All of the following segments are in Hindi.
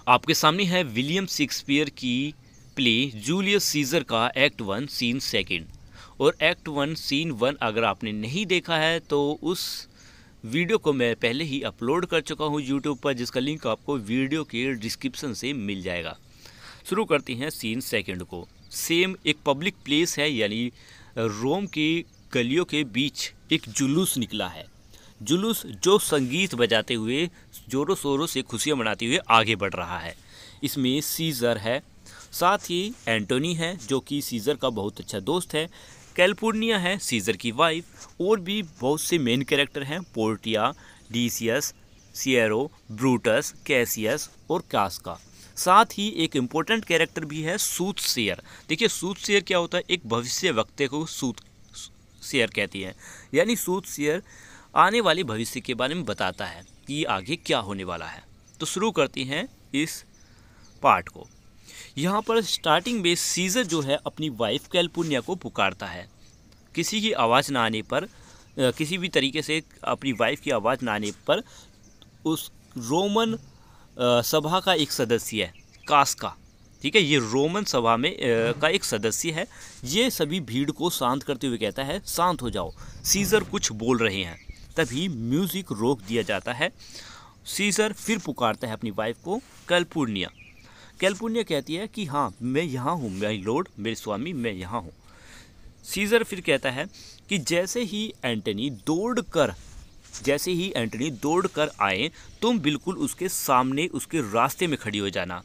आपके सामने है विलियम शेक्सपियर की प्ले जूलियस सीजर का एक्ट 1 सीन सेकंड। और एक्ट 1 सीन 1 अगर आपने नहीं देखा है तो उस वीडियो को मैं पहले ही अपलोड कर चुका हूँ यूट्यूब पर, जिसका लिंक आपको वीडियो के डिस्क्रिप्शन से मिल जाएगा। शुरू करते हैं सीन सेकंड को। सेम एक पब्लिक प्लेस है, यानी रोम की गलियों के बीच एक जुलूस निकला है। जुलूस जो संगीत बजाते हुए जोरों शोरों से खुशियाँ मनाते हुए आगे बढ़ रहा है। इसमें सीज़र है, साथ ही एंटोनी है जो कि सीज़र का बहुत अच्छा दोस्त है, कैलिफोर्निया है सीज़र की वाइफ, और भी बहुत से मेन कैरेक्टर हैं, पोर्टिया, डीसियस, सियरो, ब्रूटस, कैसियस और कास्का। साथ ही एक इम्पोर्टेंट कैरेक्टर भी है सूथसेयर। देखिए सूथसेयर क्या होता है, एक भविष्य वक्ता को सूथसेयर कहती है, यानी सूथसेयर आने वाले भविष्य के बारे में बताता है कि आगे क्या होने वाला है। तो शुरू करते हैं इस पार्ट को। यहाँ पर स्टार्टिंग में सीजर जो है अपनी वाइफ कैलिफोर्निया को पुकारता है। किसी की आवाज़ ना आने पर, किसी भी तरीके से अपनी वाइफ की आवाज़ ना आने पर उस रोमन सभा का एक सदस्य है कास्का, ठीक है, ये रोमन सभा में का एक सदस्य है। ये सभी भीड़ को शांत करते हुए कहता है शांत हो जाओ, सीजर कुछ बोल रहे हैं। तभी म्यूज़िक रोक दिया जाता है। सीजर फिर पुकारता है अपनी वाइफ को कैलिफोर्निया। कैलिफोर्निया कहती है कि हाँ मैं यहाँ हूँ, माय लॉर्ड, मेरे स्वामी, मैं यहाँ हूँ। सीजर फिर कहता है कि जैसे ही एंटनी दौड़ कर आए तुम बिल्कुल उसके सामने उसके रास्ते में खड़ी हो जाना।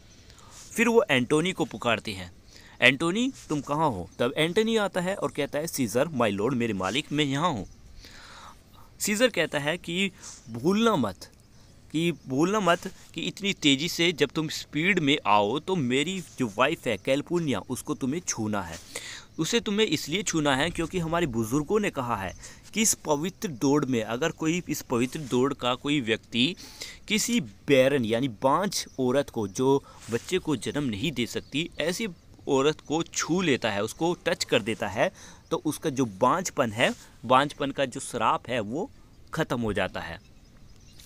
फिर वो एंटोनी को पुकारते हैं, एंटोनी तुम कहाँ हो। तब एंटनी आता है और कहता है सीजर माय लॉर्ड, मेरे मालिक, मैं यहाँ हूँ। सीजर कहता है कि भूलना मत कि इतनी तेज़ी से जब तुम स्पीड में आओ तो मेरी जो वाइफ है कैलिफोर्निया उसको तुम्हें छूना है। उसे तुम्हें इसलिए छूना है क्योंकि हमारे बुज़ुर्गों ने कहा है कि इस पवित्र दौड़ में अगर इस पवित्र दौड़ का कोई व्यक्ति किसी बैरन यानी बांझ औरत को, जो बच्चे को जन्म नहीं दे सकती, ऐसी औरत को छू लेता है, उसको टच कर देता है, तो उसका जो बांझपन का जो श्राप है वो ख़त्म हो जाता है।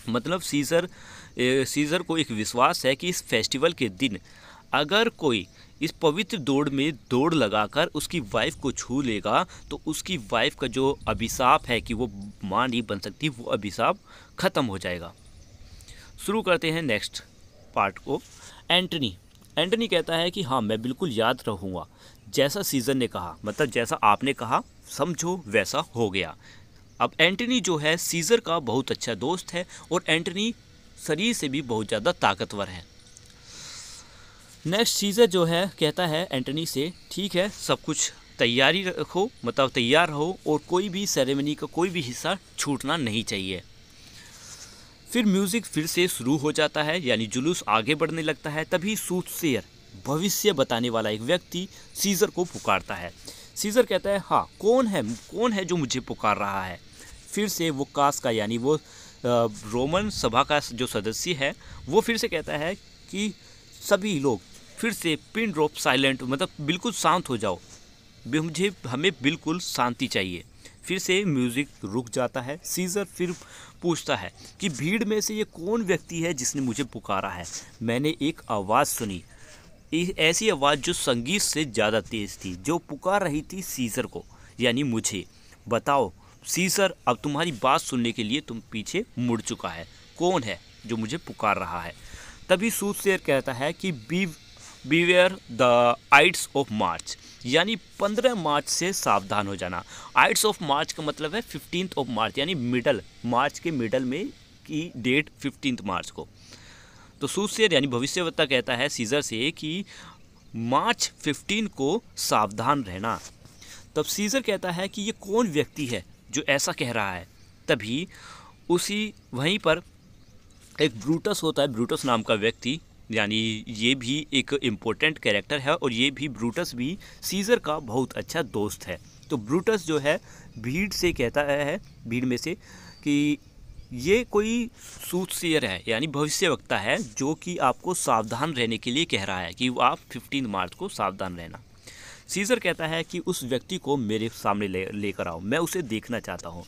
मतलब सीजर को एक विश्वास है कि इस फेस्टिवल के दिन अगर कोई इस पवित्र दौड़ में दौड़ लगाकर उसकी वाइफ को छू लेगा तो उसकी वाइफ का जो अभिशाप है कि वो माँ नहीं बन सकती, वो अभिशाप ख़त्म हो जाएगा। शुरू करते हैं नेक्स्ट पार्ट को। एंटनी कहता है कि हाँ मैं बिल्कुल याद रहूँगा, जैसा सीजर ने कहा, मतलब जैसा आपने कहा समझो वैसा हो गया। अब एंटनी जो है सीजर का बहुत अच्छा दोस्त है और एंटनी शरीर से भी बहुत ज़्यादा ताकतवर है। नेक्स्ट सीजर जो है कहता है एंटनी से ठीक है सब कुछ तैयारी रखो, मतलब तैयार रहो, और कोई भी सेरेमनी का कोई भी हिस्सा छूटना नहीं चाहिए। फिर म्यूज़िक फिर से शुरू हो जाता है, यानी जुलूस आगे बढ़ने लगता है। तभी सूथसेयर, भविष्य बताने वाला एक व्यक्ति सीजर को पुकारता है। सीजर कहता है हाँ कौन है जो मुझे पुकार रहा है। फिर से वो कास्का यानी वो रोमन सभा का जो सदस्य है वो फिर से कहता है कि सभी लोग फिर से पिन ड्रॉप साइलेंट, मतलब बिल्कुल शांत हो जाओ, हमें बिल्कुल शांति चाहिए। फिर से म्यूज़िक रुक जाता है। सीजर फिर पूछता है कि भीड़ में से ये कौन व्यक्ति है जिसने मुझे पुकारा है। मैंने एक आवाज़ सुनी, ऐसी आवाज़ जो संगीत से ज़्यादा तेज़ थी, जो पुकार रही थी सीजर को, यानी मुझे। बताओ सीजर, अब तुम्हारी बात सुनने के लिए तुम पीछे मुड़ चुका है, कौन है जो मुझे पुकार रहा है। तभी सूथसेयर कहता है कि beware the aides of March, यानी 15 मार्च से सावधान हो जाना। आइड्स ऑफ मार्च का मतलब है 15th ऑफ मार्च, यानी मार्च के मिडल में की डेट 15 मार्च को। तो सूथसेयर यानी भविष्यवक्ता कहता है सीजर से कि मार्च 15 को सावधान रहना। तब सीजर कहता है कि ये कौन व्यक्ति है जो ऐसा कह रहा है। तभी वहीं पर एक ब्रूटस होता है, ब्रूटस नाम का व्यक्ति, यानी ये भी एक इम्पोर्टेंट कैरेक्टर है और ये भी ब्रूटस भी सीजर का बहुत अच्छा दोस्त है। तो ब्रूटस जो है भीड़ से कहता है, भीड़ में से, कि ये कोई सूथसेयर है यानी भविष्यवक्ता है जो कि आपको सावधान रहने के लिए कह रहा है कि आप 15 मार्च को सावधान रहना। सीजर कहता है कि उस व्यक्ति को मेरे सामने लेकर आओ, मैं उसे देखना चाहता हूँ।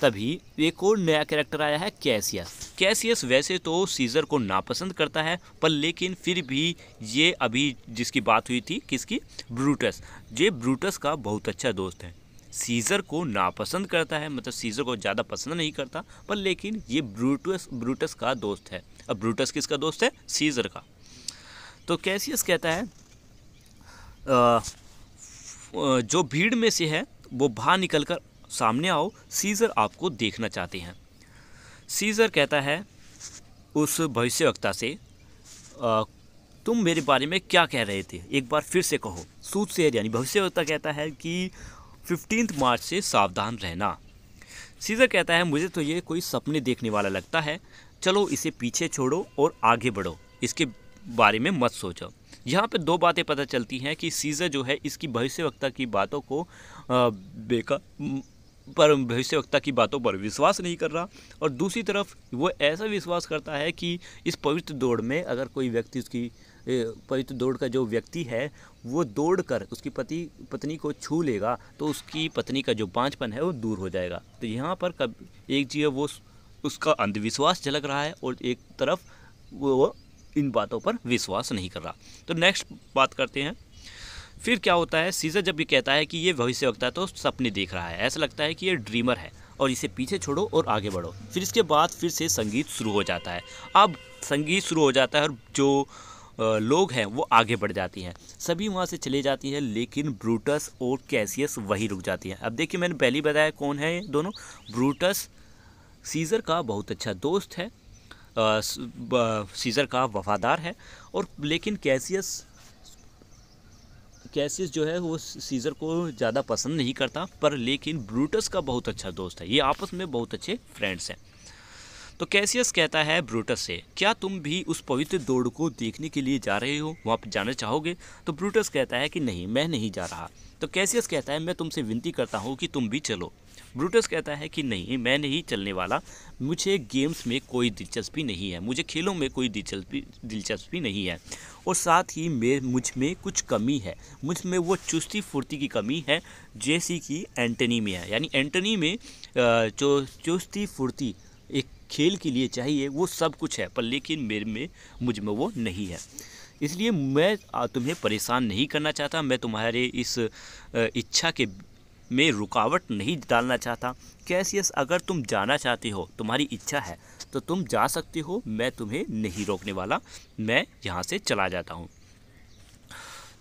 तभी एक और नया कैरेक्टर आया है, कैसियस। कैसियस वैसे तो सीजर को नापसंद करता है, पर लेकिन फिर भी ये अभी जिसकी बात हुई थी, किसकी, ब्रूटस, ये ब्रूटस का बहुत अच्छा दोस्त है। सीजर को नापसंद करता है, मतलब सीजर को ज़्यादा पसंद नहीं करता, पर लेकिन ये ब्रूटस का दोस्त है। अब ब्रूटस किसका दोस्त है, सीजर का। तो कैसियस कहता है जो भीड़ में से है वो बाहर निकलकर सामने आओ, सीजर आपको देखना चाहते हैं। सीजर कहता है उस भविष्यवक्ता से, तुम मेरे बारे में क्या कह रहे थे, एक बार फिर से कहो। सूटसेयर यानी भविष्यवक्ता कहता है कि 15 मार्च से सावधान रहना। सीजर कहता है मुझे तो ये कोई सपने देखने वाला लगता है, चलो इसे पीछे छोड़ो और आगे बढ़ो, इसके बारे में मत सोचो। यहाँ पे दो बातें पता चलती हैं कि सीजर जो है इसकी भविष्यवक्ता की बातों को भविष्यवक्ता की बातों पर विश्वास नहीं कर रहा, और दूसरी तरफ वो ऐसा विश्वास करता है कि इस पवित्र दौड़ में अगर कोई व्यक्ति, उसकी पवित्र दौड़ का जो व्यक्ति है वो दौड़ कर उसकी पत्नी को छू लेगा तो उसकी पत्नी का जो बांझपन है वो दूर हो जाएगा। तो यहाँ पर एक चीज़ वो उसका अंधविश्वास झलक रहा है और एक तरफ वो इन बातों पर विश्वास नहीं कर रहा। तो नेक्स्ट बात करते हैं, फिर क्या होता है। सीजर जब ये कहता है कि ये भविष्यवक्ता तो सपने देख रहा है, ऐसा लगता है कि ये ड्रीमर है और इसे पीछे छोड़ो और आगे बढ़ो। फिर इसके बाद फिर से संगीत शुरू हो जाता है। अब संगीत शुरू हो जाता है और जो लोग हैं वो आगे बढ़ जाती हैं, सभी वहाँ से चले जाती हैं, लेकिन ब्रूटस और कैसियस वहीं रुक जाती हैं। अब देखिए मैंने पहले बताया कौन है ये दोनों। ब्रूटस सीजर का बहुत अच्छा दोस्त है, सीजर का वफादार है, और लेकिन कैसियस जो है वो सीजर को ज़्यादा पसंद नहीं करता, पर लेकिन ब्रूटस का बहुत अच्छा दोस्त है, ये आपस में बहुत अच्छे फ्रेंड्स हैं। तो कैसियस कहता है ब्रूटस से, क्या तुम भी उस पवित्र दौड़ को देखने के लिए जा रहे हो, वहाँ पर जाना चाहोगे? तो ब्रूटस कहता है कि नहीं, मैं नहीं जा रहा। तो कैसियस कहता है मैं तुमसे विनती करता हूँ कि तुम भी चलो। ब्रूटस कहता है कि नहीं, मैं नहीं चलने वाला, मुझे गेम्स में कोई दिलचस्पी नहीं है, मुझे खेलों में कोई दिलचस्पी नहीं है, और साथ ही मुझ में कुछ कमी है, मुझ में वो चुस्ती फुर्ती की कमी है जैसी कि एंटनी में है। यानी एंटनी में जो चुस्ती फुर्ती एक खेल के लिए चाहिए वो सब कुछ है, पर लेकिन मुझ में वो नहीं है। इसलिए मैं तुम्हें परेशान नहीं करना चाहता, मैं तुम्हारे इस इच्छा के में रुकावट नहीं डालना चाहता। कैसियस, अगर तुम जाना चाहते हो, तुम्हारी इच्छा है तो तुम जा सकते हो, मैं तुम्हें नहीं रोकने वाला, मैं यहाँ से चला जाता हूँ।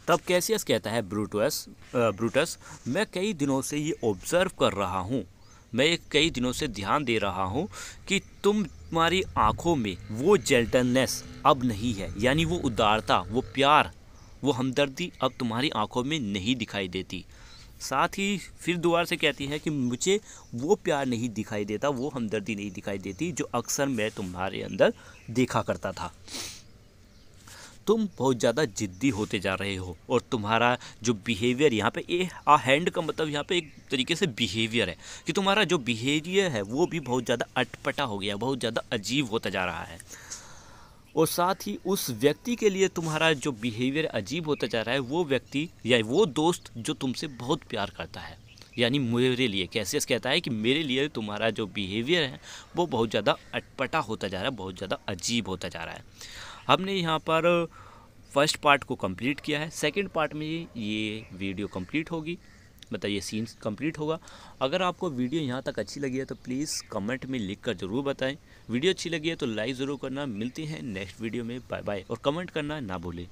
तब कैसियस कहता है ब्रूटस, मैं कई दिनों से ये ऑब्ज़र्व कर रहा हूँ, मैं कई दिनों से ध्यान दे रहा हूँ कि तुम्हारी आँखों में वो जेंटलनेस अब नहीं है, यानी वो उदारता, वो प्यार, वो हमदर्दी अब तुम्हारी आँखों में नहीं दिखाई देती। साथ ही फिर दोबारा से कहती है कि मुझे वो प्यार नहीं दिखाई देता, वो हमदर्दी नहीं दिखाई देती जो अक्सर मैं तुम्हारे अंदर देखा करता था। तुम बहुत ज़्यादा जिद्दी होते जा रहे हो, और तुम्हारा जो बिहेवियर, यहाँ पे हैंड का मतलब यहाँ पे एक तरीके से बिहेवियर है कि तुम्हारा जो बिहेवियर है वो भी बहुत ज़्यादा अटपटा हो गया, बहुत ज़्यादा अजीब होता जा रहा है, और साथ ही उस व्यक्ति के लिए तुम्हारा जो बिहेवियर अजीब होता जा रहा है, वो व्यक्ति या वो दोस्त जो तुमसे बहुत प्यार करता है, यानी मेरे लिए कैसियस कहता है कि मेरे लिए तुम्हारा जो बिहेवियर है वो बहुत ज़्यादा अटपटा होता जा रहा है, बहुत ज़्यादा अजीब होता जा रहा है। हमने यहाँ पर फर्स्ट पार्ट को कंप्लीट किया है, सेकंड पार्ट में ये वीडियो कंप्लीट होगी, मतलब ये सीन्स कंप्लीट होगा। अगर आपको वीडियो यहाँ तक अच्छी लगी है तो प्लीज़ कमेंट में लिख कर ज़रूर बताएं। वीडियो अच्छी लगी है तो लाइक ज़रूर करना। मिलते हैं नेक्स्ट वीडियो में, बाय बाय, और कमेंट करना ना भूलें।